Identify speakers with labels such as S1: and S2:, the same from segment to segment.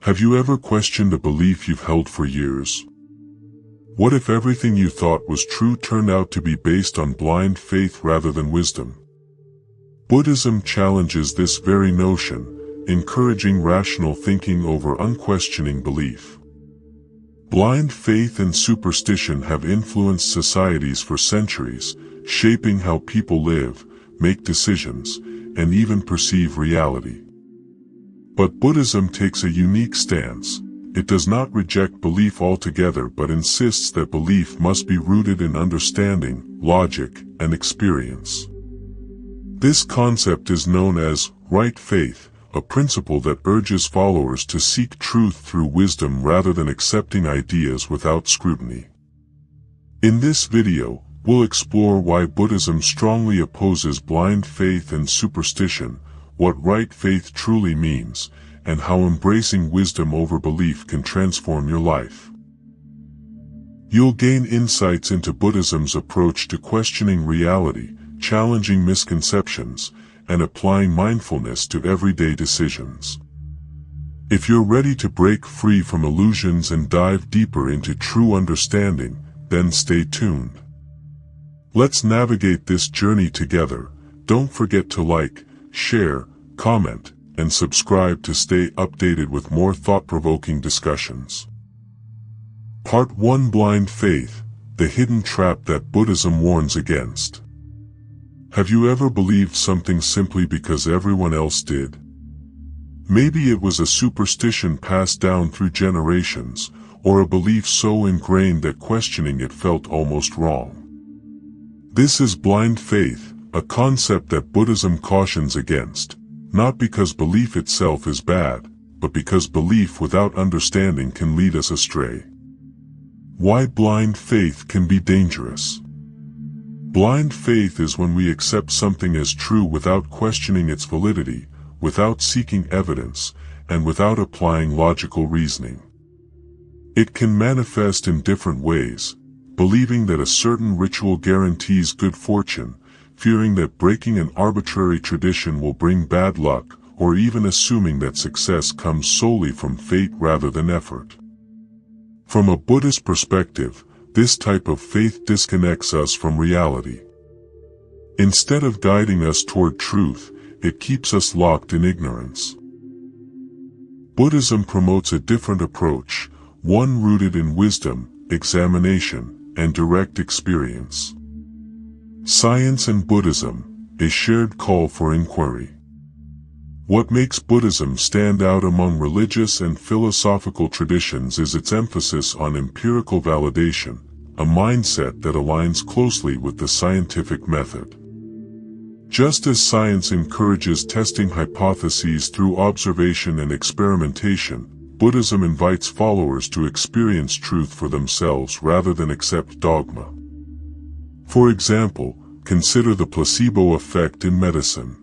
S1: Have you ever questioned a belief you've held for years? What if everything you thought was true turned out to be based on blind faith rather than wisdom? Buddhism challenges this very notion, encouraging rational thinking over unquestioning belief. Blind faith and superstition have influenced societies for centuries, shaping how people live, make decisions, and even perceive reality. But Buddhism takes a unique stance. It does not reject belief altogether but insists that belief must be rooted in understanding, logic, and experience. This concept is known as right faith, a principle that urges followers to seek truth through wisdom rather than accepting ideas without scrutiny. In this video, we'll explore why Buddhism strongly opposes blind faith and superstition, what right faith truly means, and how embracing wisdom over belief can transform your life. You'll gain insights into Buddhism's approach to questioning reality, challenging misconceptions, and applying mindfulness to everyday decisions. If you're ready to break free from illusions and dive deeper into true understanding, then stay tuned. Let's navigate this journey together. Don't forget to like, share, comment, and subscribe to stay updated with more thought-provoking discussions. Part 1: Blind Faith, the hidden trap that Buddhism warns against. Have you ever believed something simply because everyone else did? Maybe it was a superstition passed down through generations, or a belief so ingrained that questioning it felt almost wrong. This is blind faith, a concept that Buddhism cautions against, not because belief itself is bad, but because belief without understanding can lead us astray. Why blind faith can be dangerous. Blind faith is when we accept something as true without questioning its validity, without seeking evidence, and without applying logical reasoning. It can manifest in different ways: believing that a certain ritual guarantees good fortune, fearing that breaking an arbitrary tradition will bring bad luck, or even assuming that success comes solely from fate rather than effort. From a Buddhist perspective, this type of faith disconnects us from reality. Instead of guiding us toward truth, it keeps us locked in ignorance. Buddhism promotes a different approach, one rooted in wisdom, examination, and direct experience. Science and Buddhism, a shared call for inquiry. What makes Buddhism stand out among religious and philosophical traditions is its emphasis on empirical validation, a mindset that aligns closely with the scientific method. Just as science encourages testing hypotheses through observation and experimentation, Buddhism invites followers to experience truth for themselves rather than accept dogma. For example, consider the placebo effect in medicine.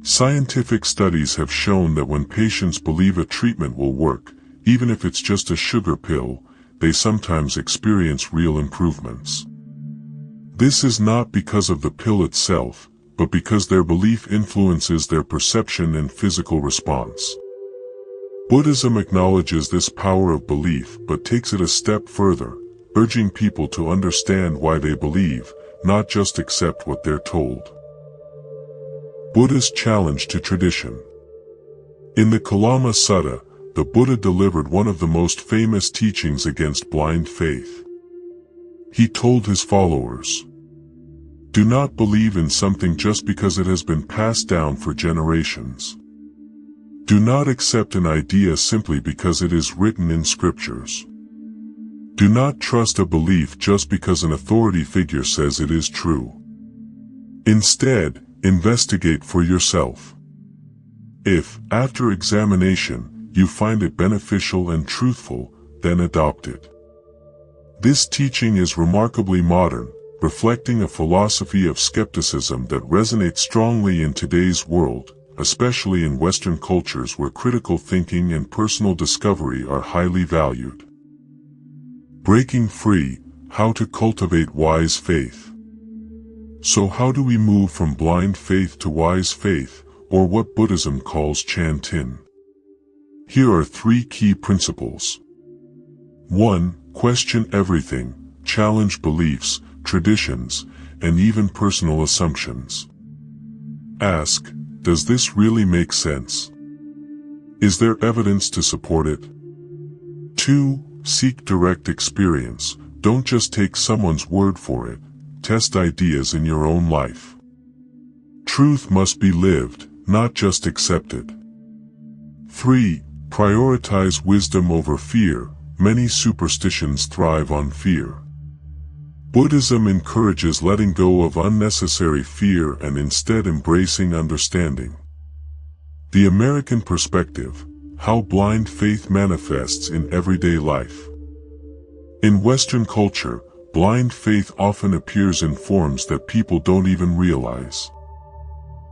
S1: Scientific studies have shown that when patients believe a treatment will work, even if it's just a sugar pill, they sometimes experience real improvements. This is not because of the pill itself, but because their belief influences their perception and physical response. Buddhism acknowledges this power of belief but takes it a step further, urging people to understand why they believe, not just accept what they're told. Buddha's challenge to tradition. In the Kalama Sutta, the Buddha delivered one of the most famous teachings against blind faith. He told his followers, "Do not believe in something just because it has been passed down for generations. Do not accept an idea simply because it is written in scriptures. Do not trust a belief just because an authority figure says it is true. Instead, investigate for yourself. If, after examination, you find it beneficial and truthful, then adopt it." This teaching is remarkably modern, reflecting a philosophy of skepticism that resonates strongly in today's world, especially in Western cultures where critical thinking and personal discovery are highly valued. Breaking free: how to cultivate wise faith. So how do we move from blind faith to wise faith, or what Buddhism calls Chan Tin? Here are 3 key principles. 1. Question everything, challenge beliefs, traditions, and even personal assumptions. Ask, does this really make sense? Is there evidence to support it? 2. Seek direct experience. Don't just take someone's word for it. Test ideas in your own life. Truth must be lived, not just accepted. 3. Prioritize wisdom over fear. Many superstitions thrive on fear. Buddhism encourages letting go of unnecessary fear and instead embracing understanding. The American perspective: how blind faith manifests in everyday life. In Western culture, blind faith often appears in forms that people don't even realize.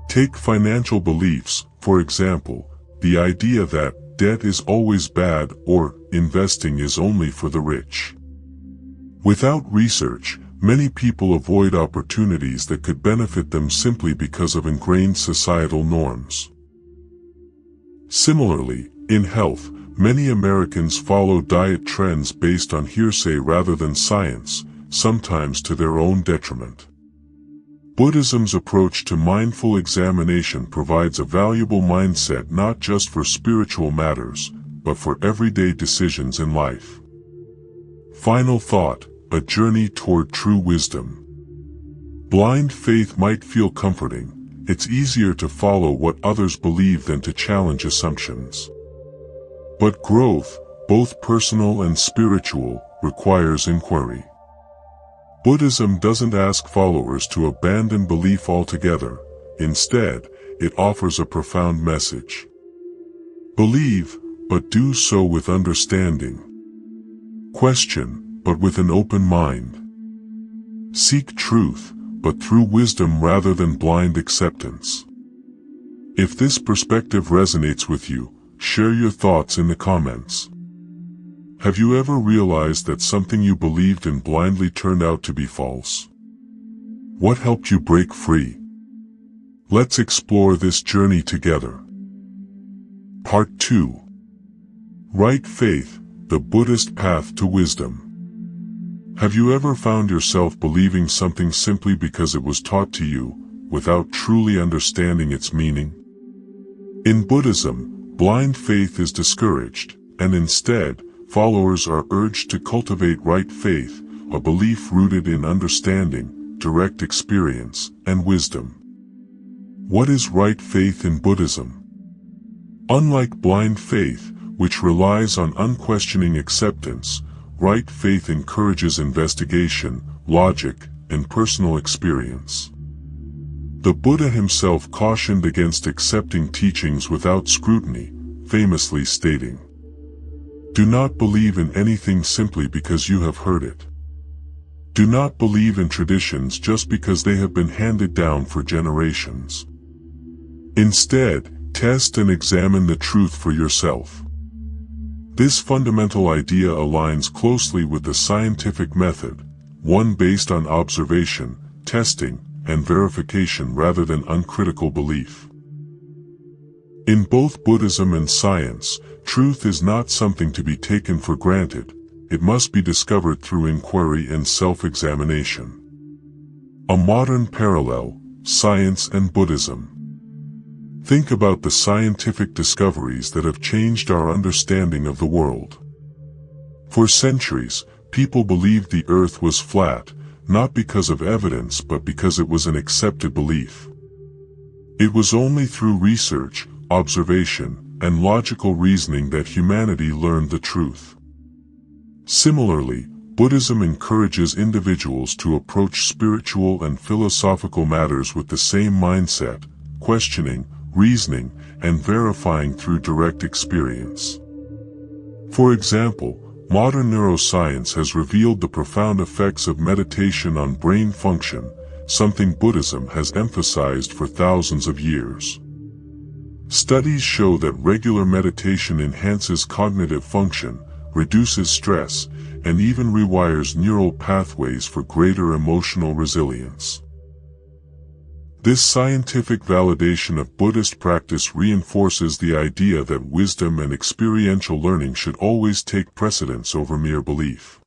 S1: Take financial beliefs, for example, the idea that debt is always bad or investing is only for the rich. Without research, many people avoid opportunities that could benefit them simply because of ingrained societal norms. Similarly, in health, many Americans follow diet trends based on hearsay rather than science, sometimes to their own detriment. Buddhism's approach to mindful examination provides a valuable mindset not just for spiritual matters, but for everyday decisions in life. Final thought: a journey toward true wisdom. Blind faith might feel comforting. It's easier to follow what others believe than to challenge assumptions. But growth, both personal and spiritual, requires inquiry. Buddhism doesn't ask followers to abandon belief altogether. Instead, it offers a profound message. Believe, but do so with understanding. Question, but with an open mind. Seek truth, but through wisdom rather than blind acceptance. If this perspective resonates with you, share your thoughts in the comments. Have you ever realized that something you believed in blindly turned out to be false? What helped you break free? Let's explore this journey together. Part 2. Right Faith, the Buddhist Path to Wisdom. Have you ever found yourself believing something simply because it was taught to you, without truly understanding its meaning? In Buddhism, blind faith is discouraged, and instead, followers are urged to cultivate right faith, a belief rooted in understanding, direct experience, and wisdom. What is right faith in Buddhism? Unlike blind faith, which relies on unquestioning acceptance, right faith encourages investigation, logic, and personal experience. The Buddha himself cautioned against accepting teachings without scrutiny, famously stating, "Do not believe in anything simply because you have heard it. Do not believe in traditions just because they have been handed down for generations. Instead, test and examine the truth for yourself." This fundamental idea aligns closely with the scientific method, one based on observation, testing, and verification rather than uncritical belief. In both Buddhism and science, truth is not something to be taken for granted. It must be discovered through inquiry and self-examination. A modern parallel: science and Buddhism. Think about the scientific discoveries that have changed our understanding of the world. For centuries, people believed the earth was flat, not because of evidence but because it was an accepted belief. It was only through research, observation, and logical reasoning that humanity learned the truth. Similarly, Buddhism encourages individuals to approach spiritual and philosophical matters with the same mindset, questioning, reasoning, and verifying through direct experience. For example, modern neuroscience has revealed the profound effects of meditation on brain function, something Buddhism has emphasized for thousands of years. Studies show that regular meditation enhances cognitive function, reduces stress, and even rewires neural pathways for greater emotional resilience. This scientific validation of Buddhist practice reinforces the idea that wisdom and experiential learning should always take precedence over mere belief.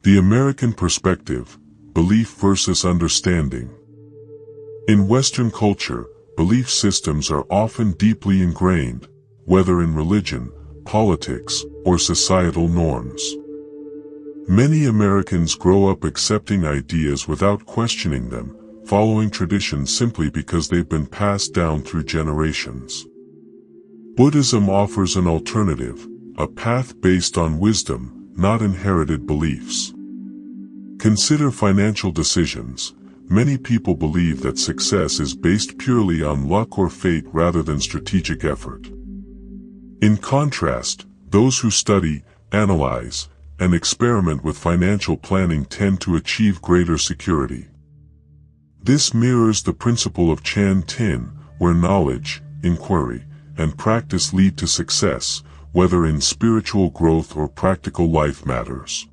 S1: The American perspective, belief versus understanding. In Western culture, belief systems are often deeply ingrained, whether in religion, politics, or societal norms. Many Americans grow up accepting ideas without questioning them, following traditions simply because they've been passed down through generations. Buddhism offers an alternative, a path based on wisdom, not inherited beliefs. Consider financial decisions. Many people believe that success is based purely on luck or fate rather than strategic effort. In contrast, those who study, analyze, and experiment with financial planning tend to achieve greater security. This mirrors the principle of Chan Tin, where knowledge, inquiry, and practice lead to success, whether in spiritual growth or practical life matters.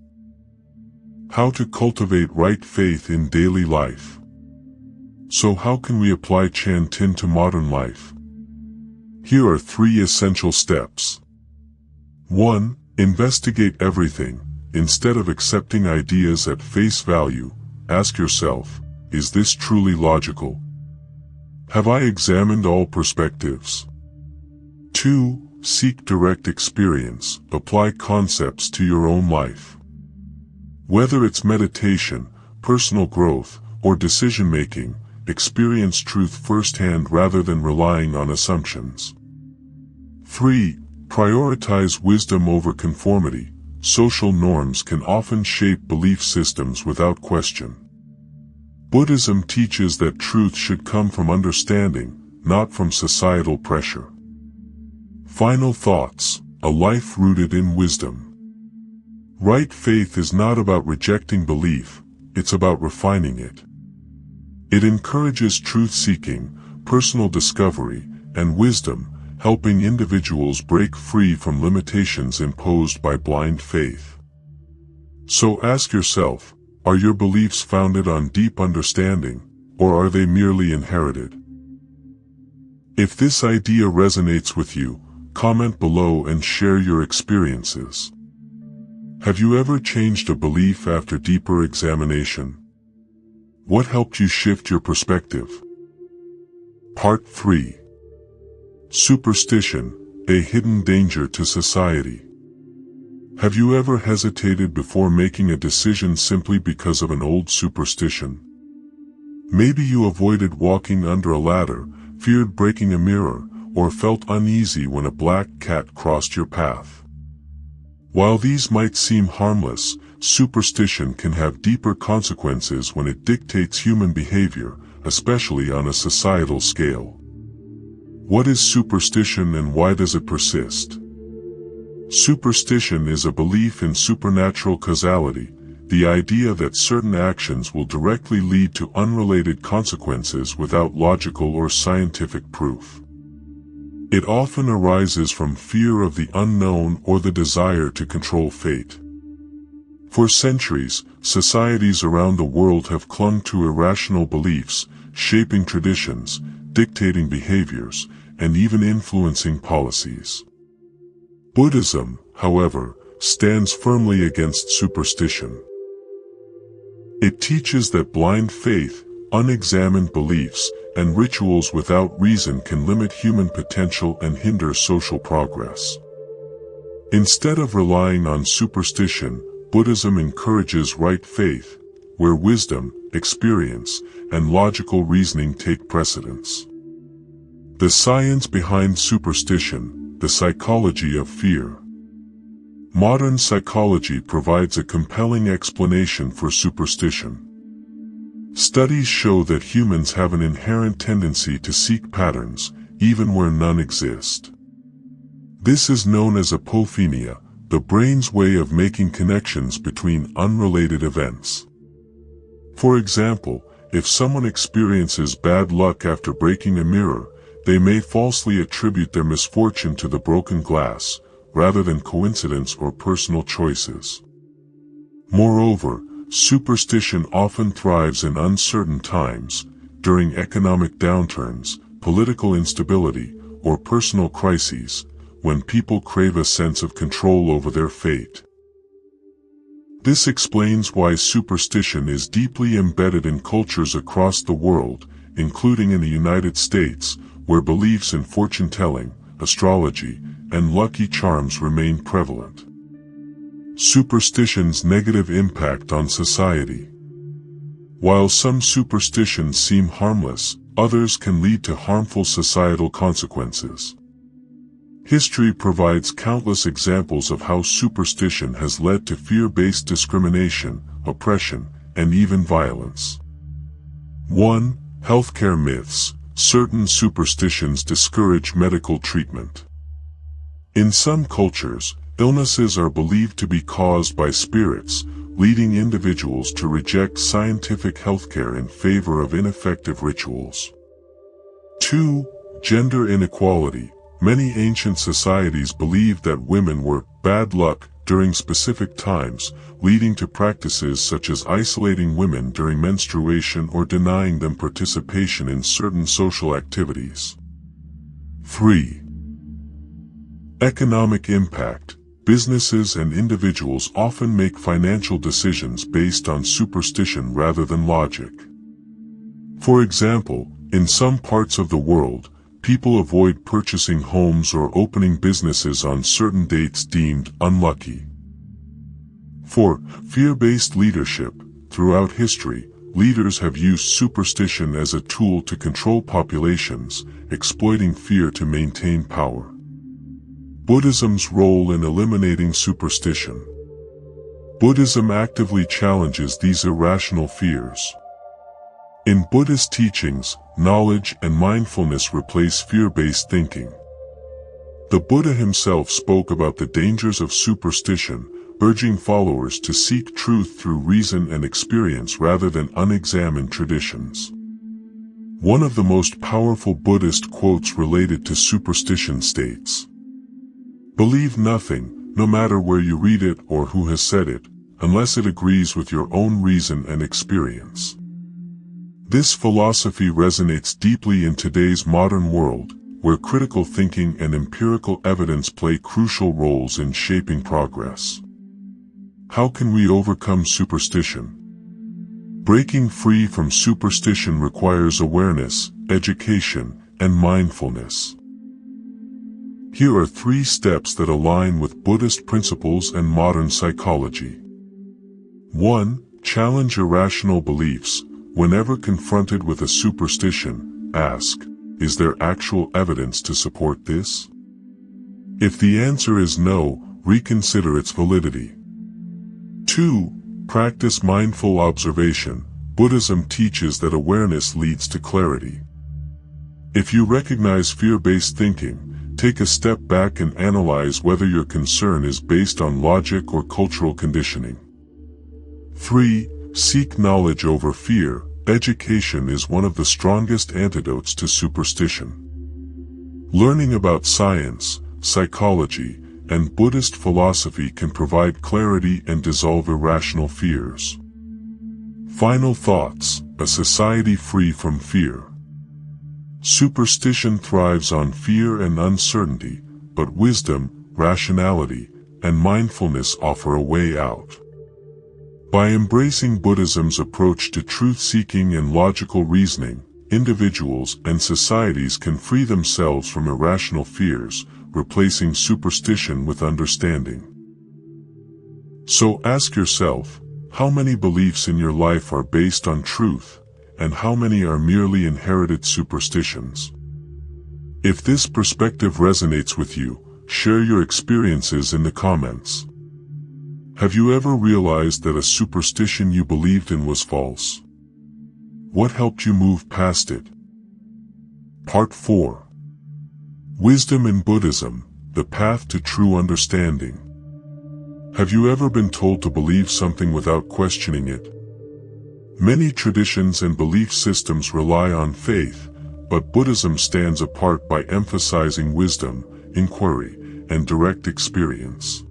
S1: How to cultivate right faith in daily life. So how can we apply Chan Tin to modern life? Here are 3 essential steps. 1. Investigate everything. Instead of accepting ideas at face value, ask yourself, is this truly logical? Have I examined all perspectives? 2. Seek direct experience. Apply concepts to your own life. Whether it's meditation, personal growth, or decision-making, experience truth firsthand rather than relying on assumptions. 3. Prioritize wisdom over conformity. Social norms can often shape belief systems without question. Buddhism teaches that truth should come from understanding, not from societal pressure. Final thoughts, a life rooted in wisdom. Right faith is not about rejecting belief, it's about refining it. It encourages truth-seeking, personal discovery, and wisdom, helping individuals break free from limitations imposed by blind faith. So ask yourself, are your beliefs founded on deep understanding, or are they merely inherited? If this idea resonates with you, comment below and share your experiences. Have you ever changed a belief after deeper examination? What helped you shift your perspective? Part 3. Superstition, a hidden danger to society. Have you ever hesitated before making a decision simply because of an old superstition? Maybe you avoided walking under a ladder, feared breaking a mirror, or felt uneasy when a black cat crossed your path. While these might seem harmless, superstition can have deeper consequences when it dictates human behavior, especially on a societal scale. What is superstition and why does it persist? Superstition is a belief in supernatural causality, the idea that certain actions will directly lead to unrelated consequences without logical or scientific proof. It often arises from fear of the unknown or the desire to control fate. For centuries, societies around the world have clung to irrational beliefs, shaping traditions, dictating behaviors, and even influencing policies. Buddhism, however, stands firmly against superstition. It teaches that blind faith, unexamined beliefs, and rituals without reason can limit human potential and hinder social progress. Instead of relying on superstition, Buddhism encourages right faith, where wisdom, experience, and logical reasoning take precedence. The science behind superstition, the psychology of fear. Modern psychology provides a compelling explanation for superstition. Studies show that humans have an inherent tendency to seek patterns, even where none exist. This is known as apophenia, the brain's way of making connections between unrelated events. For example, if someone experiences bad luck after breaking a mirror, they may falsely attribute their misfortune to the broken glass, rather than coincidence or personal choices. Moreover, superstition often thrives in uncertain times, during economic downturns, political instability, or personal crises, when people crave a sense of control over their fate. This explains why superstition is deeply embedded in cultures across the world, including in the United States, where beliefs in fortune-telling, astrology, and lucky charms remain prevalent. Superstition's negative impact on society. While some superstitions seem harmless, others can lead to harmful societal consequences. History provides countless examples of how superstition has led to fear-based discrimination, oppression, and even violence. 1. Healthcare myths. Certain superstitions discourage medical treatment. In some cultures, illnesses are believed to be caused by spirits, leading individuals to reject scientific healthcare in favor of ineffective rituals. 2. Gender inequality. Many ancient societies believed that women were bad luck during specific times, leading to practices such as isolating women during menstruation or denying them participation in certain social activities. 3. Economic impact. Businesses and individuals often make financial decisions based on superstition rather than logic. For example, in some parts of the world, people avoid purchasing homes or opening businesses on certain dates deemed unlucky. 4. Fear-based leadership. Throughout history, leaders have used superstition as a tool to control populations, exploiting fear to maintain power. Buddhism's role in eliminating superstition. Buddhism actively challenges these irrational fears. In Buddhist teachings, knowledge and mindfulness replace fear-based thinking. The Buddha himself spoke about the dangers of superstition, urging followers to seek truth through reason and experience rather than unexamined traditions. One of the most powerful Buddhist quotes related to superstition states, "Believe nothing, no matter where you read it or who has said it, unless it agrees with your own reason and experience." This philosophy resonates deeply in today's modern world, where critical thinking and empirical evidence play crucial roles in shaping progress. How can we overcome superstition? Breaking free from superstition requires awareness, education, and mindfulness. Here are 3 steps that align with Buddhist principles and modern psychology. 1. Challenge irrational beliefs. Whenever confronted with a superstition, ask, is there actual evidence to support this? If the answer is no, reconsider its validity. 2. Practice mindful observation. Buddhism teaches that awareness leads to clarity. If you recognize fear-based thinking, take a step back and analyze whether your concern is based on logic or cultural conditioning. 3. Seek knowledge over fear. Education is one of the strongest antidotes to superstition. Learning about science, psychology, and Buddhist philosophy can provide clarity and dissolve irrational fears. Final thoughts. A society free from fear. Superstition thrives on fear and uncertainty, but wisdom, rationality, and mindfulness offer a way out. By embracing Buddhism's approach to truth-seeking and logical reasoning, individuals and societies can free themselves from irrational fears, replacing superstition with understanding. So ask yourself, how many beliefs in your life are based on truth, and how many are merely inherited superstitions? If this perspective resonates with you, share your experiences in the comments. Have you ever realized that a superstition you believed in was false? What helped you move past it? Part 4. Wisdom in Buddhism, the path to true understanding. Have you ever been told to believe something without questioning it? Many traditions and belief systems rely on faith, but Buddhism stands apart by emphasizing wisdom, inquiry, and direct experience.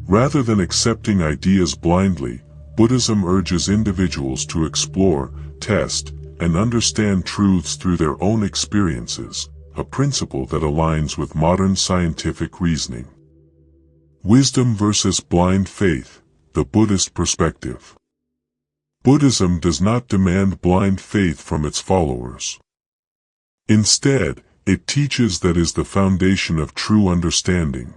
S1: Rather than accepting ideas blindly, Buddhism urges individuals to explore, test, and understand truths through their own experiences, a principle that aligns with modern scientific reasoning. Wisdom versus blind faith, the Buddhist perspective. Buddhism does not demand blind faith from its followers. Instead, it teaches that is the foundation of true understanding.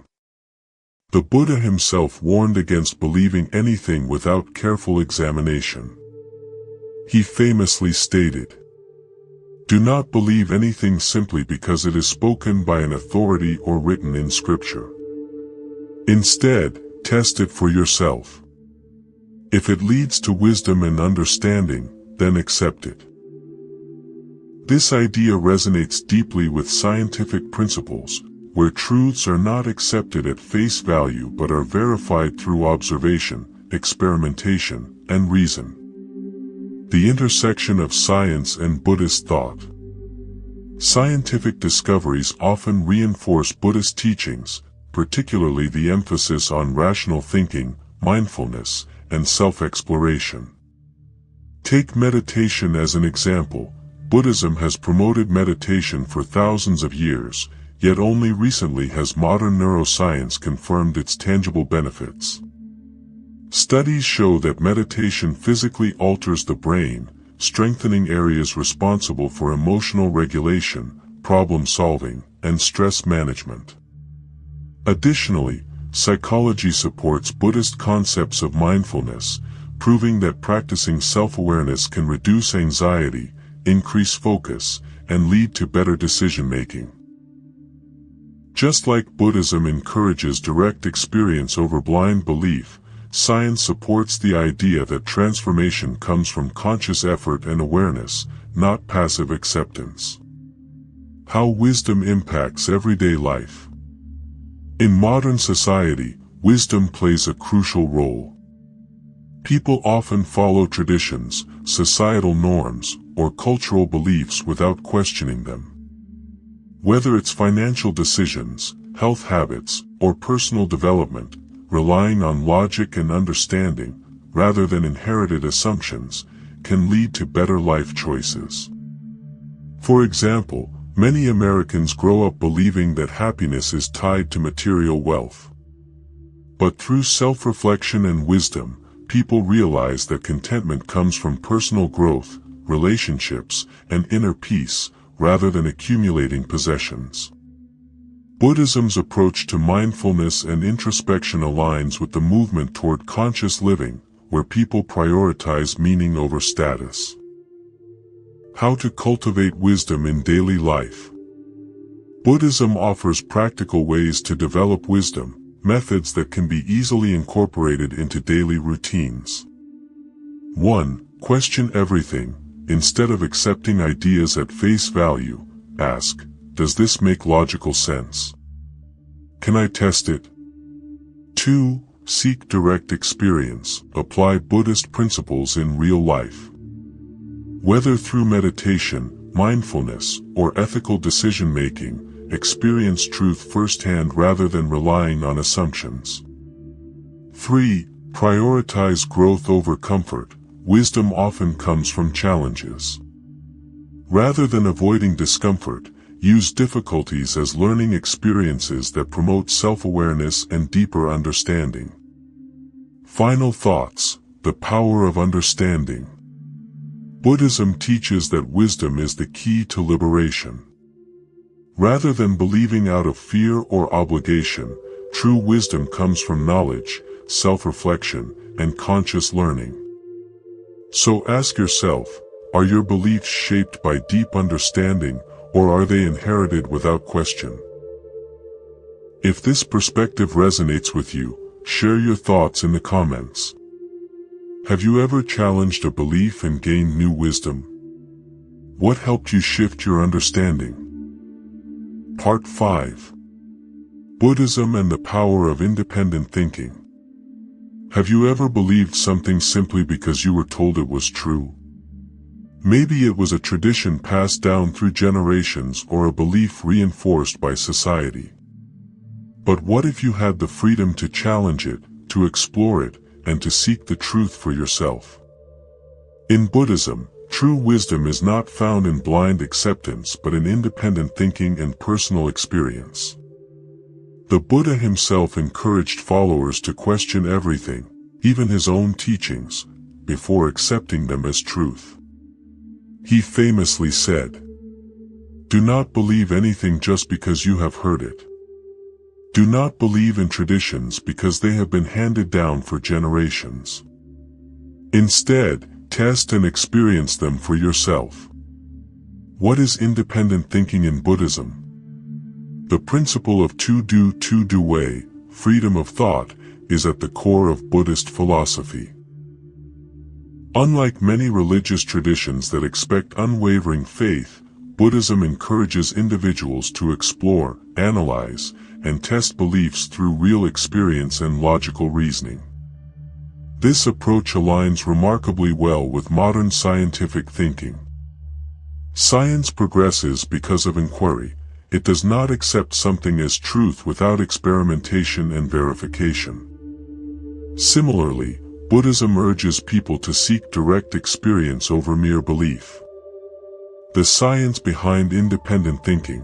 S1: The Buddha himself warned against believing anything without careful examination. He famously stated, "Do not believe anything simply because it is spoken by an authority or written in Scripture. Instead, test it for yourself. If it leads to wisdom and understanding, then accept it." This idea resonates deeply with scientific principles, where truths are not accepted at face value but are verified through observation, experimentation, and reason. The intersection of science and Buddhist thought. Scientific discoveries often reinforce Buddhist teachings, particularly the emphasis on rational thinking, mindfulness, and self-exploration. Take meditation as an example. Buddhism has promoted meditation for thousands of years, yet only recently has modern neuroscience confirmed its tangible benefits. Studies show that meditation physically alters the brain, strengthening areas responsible for emotional regulation, problem-solving, and stress management. Additionally, psychology supports Buddhist concepts of mindfulness, proving that practicing self-awareness can reduce anxiety, increase focus, and lead to better decision-making. Just like Buddhism encourages direct experience over blind belief, science supports the idea that transformation comes from conscious effort and awareness, not passive acceptance. How wisdom impacts everyday life. In modern society, wisdom plays a crucial role. People often follow traditions, societal norms, or cultural beliefs without questioning them. Whether it's financial decisions, health habits, or personal development, relying on logic and understanding, rather than inherited assumptions, can lead to better life choices. For example, many Americans grow up believing that happiness is tied to material wealth. But through self-reflection and wisdom, people realize that contentment comes from personal growth, relationships, and inner peace, rather than accumulating possessions. Buddhism's approach to mindfulness and introspection aligns with the movement toward conscious living, where people prioritize meaning over status. How to cultivate wisdom in daily life. Buddhism offers practical ways to develop wisdom, methods that can be easily incorporated into daily routines. 1. Question everything. Instead of accepting ideas at face value, ask, "Does this make logical sense? Can I test it?" 2. Seek direct experience. Apply Buddhist principles in real life. Whether through meditation, mindfulness, or ethical decision-making, experience truth firsthand rather than relying on assumptions. 3. Prioritize growth over comfort. Wisdom often comes from challenges. Rather than avoiding discomfort, use difficulties as learning experiences that promote self-awareness and deeper understanding. Final thoughts. The power of understanding. Buddhism teaches that wisdom is the key to liberation. Rather than believing out of fear or obligation, true wisdom comes from knowledge, self-reflection, and conscious learning. So ask yourself, are your beliefs shaped by deep understanding, or are they inherited without question? If this perspective resonates with you, share your thoughts in the comments. Have you ever challenged a belief and gained new wisdom? What helped you shift your understanding? Part 5. Buddhism and the power of independent thinking. Have you ever believed something simply because you were told it was true? Maybe it was a tradition passed down through generations or a belief reinforced by society. But what if you had the freedom to challenge it, to explore it, and to seek the truth for yourself? In Buddhism, True wisdom is not found in blind acceptance but in independent thinking and personal experience. The Buddha himself encouraged followers to question everything, even his own teachings, before accepting them as truth. He famously said, "Do not believe anything just because you have heard it. Do not believe in traditions because they have been handed down for generations. Instead, test and experience them for yourself." What is independent thinking in Buddhism? The principle of to-do way, freedom of thought, is at the core of Buddhist philosophy. Unlike many religious traditions that expect unwavering faith, Buddhism encourages individuals to explore, analyze, and test beliefs through real experience and logical reasoning. This approach aligns remarkably well with modern scientific thinking. Science progresses because of inquiry. It does not accept something as truth without experimentation and verification. Similarly, Buddhism urges people to seek direct experience over mere belief. The science behind independent thinking.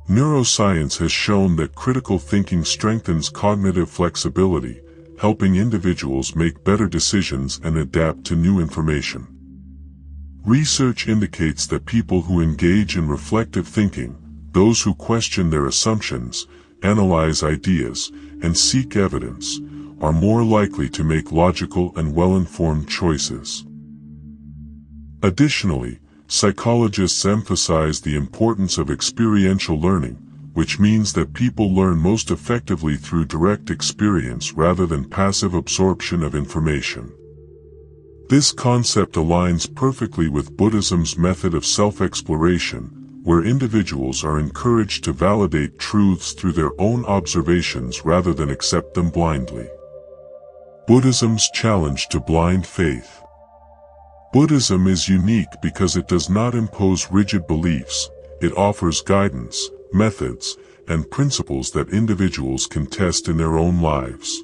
S1: Neuroscience has shown that critical thinking strengthens cognitive flexibility, helping individuals make better decisions and adapt to new information. Research indicates that people who engage in reflective thinking, those who question their assumptions, analyze ideas, and seek evidence, are more likely to make logical and well-informed choices. Additionally, psychologists emphasize the importance of experiential learning, which means that people learn most effectively through direct experience rather than passive absorption of information. This concept aligns perfectly with Buddhism's method of self-exploration, where individuals are encouraged to validate truths through their own observations rather than accept them blindly. Buddhism's challenge to blind faith. Buddhism is unique because it does not impose rigid beliefs. It offers guidance, methods, and principles that individuals can test in their own lives.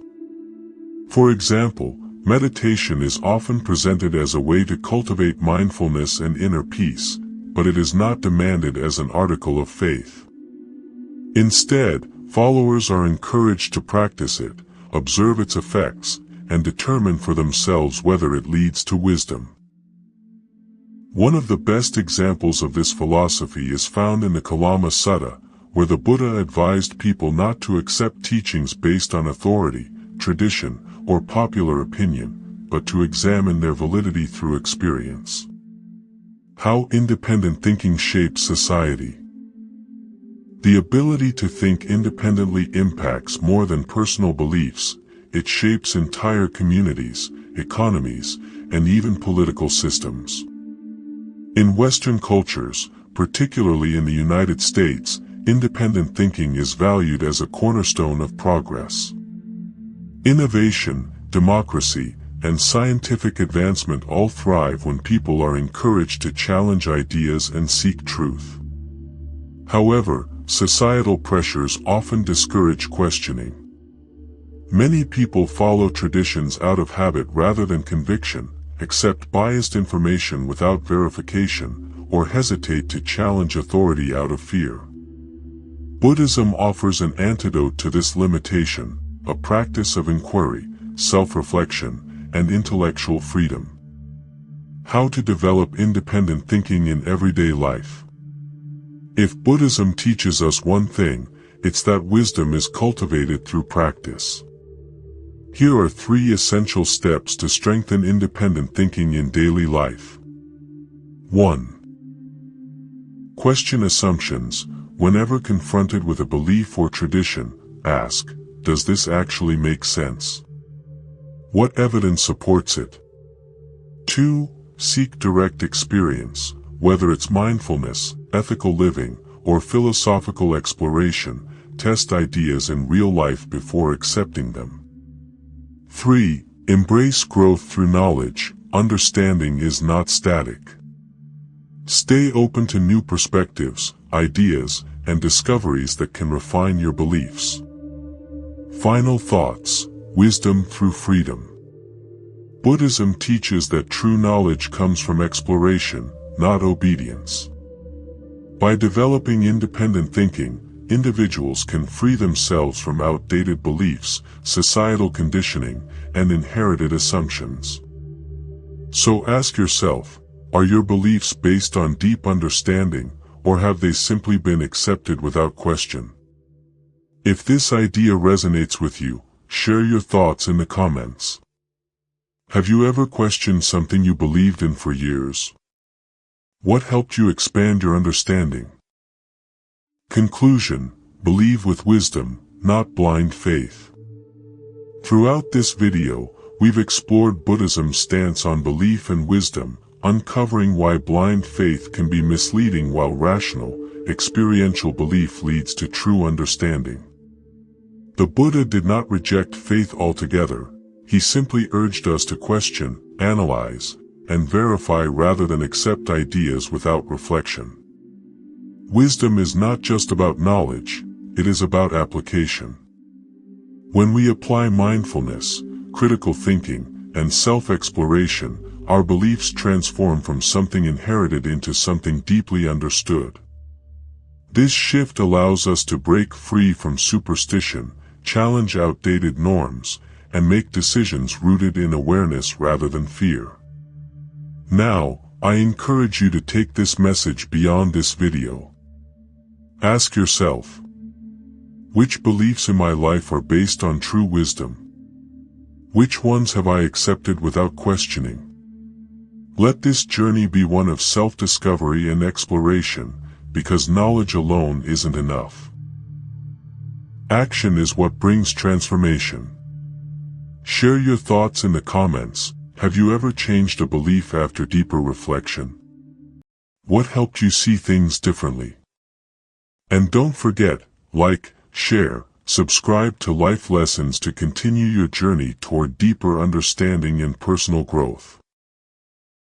S1: For example, meditation is often presented as a way to cultivate mindfulness and inner peace, but it is not demanded as an article of faith. Instead, followers are encouraged to practice it, observe its effects, and determine for themselves whether it leads to wisdom. One of the best examples of this philosophy is found in the Kalama Sutta, where the Buddha advised people not to accept teachings based on authority, tradition, or popular opinion, but to examine their validity through experience. How independent thinking shapes society. The ability to think independently impacts more than personal beliefs. It shapes entire communities, economies, and even political systems. In Western cultures, particularly in the United States, independent thinking is valued as a cornerstone of progress. Innovation, democracy, and scientific advancement all thrive when people are encouraged to challenge ideas and seek truth. However, societal pressures often discourage questioning. Many people follow traditions out of habit rather than conviction, accept biased information without verification, or hesitate to challenge authority out of fear. Buddhism offers an antidote to this limitation, a practice of inquiry, self-reflection, and intellectual freedom. How to develop independent thinking in everyday life. If Buddhism teaches us one thing, it's that wisdom is cultivated through practice. Here are 3 essential steps to strengthen independent thinking in daily life. 1. Question assumptions. Whenever confronted with a belief or tradition, ask, does this actually make sense? What evidence supports it? 2. Seek direct experience, whether it's mindfulness, ethical living, or philosophical exploration. Test ideas in real life before accepting them. 3. Embrace growth through knowledge. Understanding is not static. Stay open to new perspectives, ideas, and discoveries that can refine your beliefs. Final thoughts. Wisdom through freedom. Buddhism teaches that true knowledge comes from exploration, not obedience. By developing independent thinking, individuals can free themselves from outdated beliefs, societal conditioning, and inherited assumptions. So ask yourself, are your beliefs based on deep understanding, or have they simply been accepted without question? If this idea resonates with you, share your thoughts in the comments. Have you ever questioned something you believed in for years? What helped you expand your understanding? Conclusion: believe with wisdom, not blind faith. Throughout this video, we've explored Buddhism's stance on belief and wisdom, uncovering why blind faith can be misleading while rational, experiential belief leads to true understanding. The Buddha did not reject faith altogether. He simply urged us to question, analyze, and verify rather than accept ideas without reflection. Wisdom is not just about knowledge, it is about application. When we apply mindfulness, critical thinking, and self-exploration, our beliefs transform from something inherited into something deeply understood. This shift allows us to break free from superstition, challenge outdated norms, and make decisions rooted in awareness rather than fear. Now, I encourage you to take this message beyond this video. Ask yourself, which beliefs in my life are based on true wisdom? Which ones have I accepted without questioning? Let this journey be one of self-discovery and exploration, because knowledge alone isn't enough. Action is what brings transformation. Share your thoughts in the comments. Have you ever changed a belief after deeper reflection? What helped you see things differently? And don't forget, like, share, subscribe to Life Lessons to continue your journey toward deeper understanding and personal growth.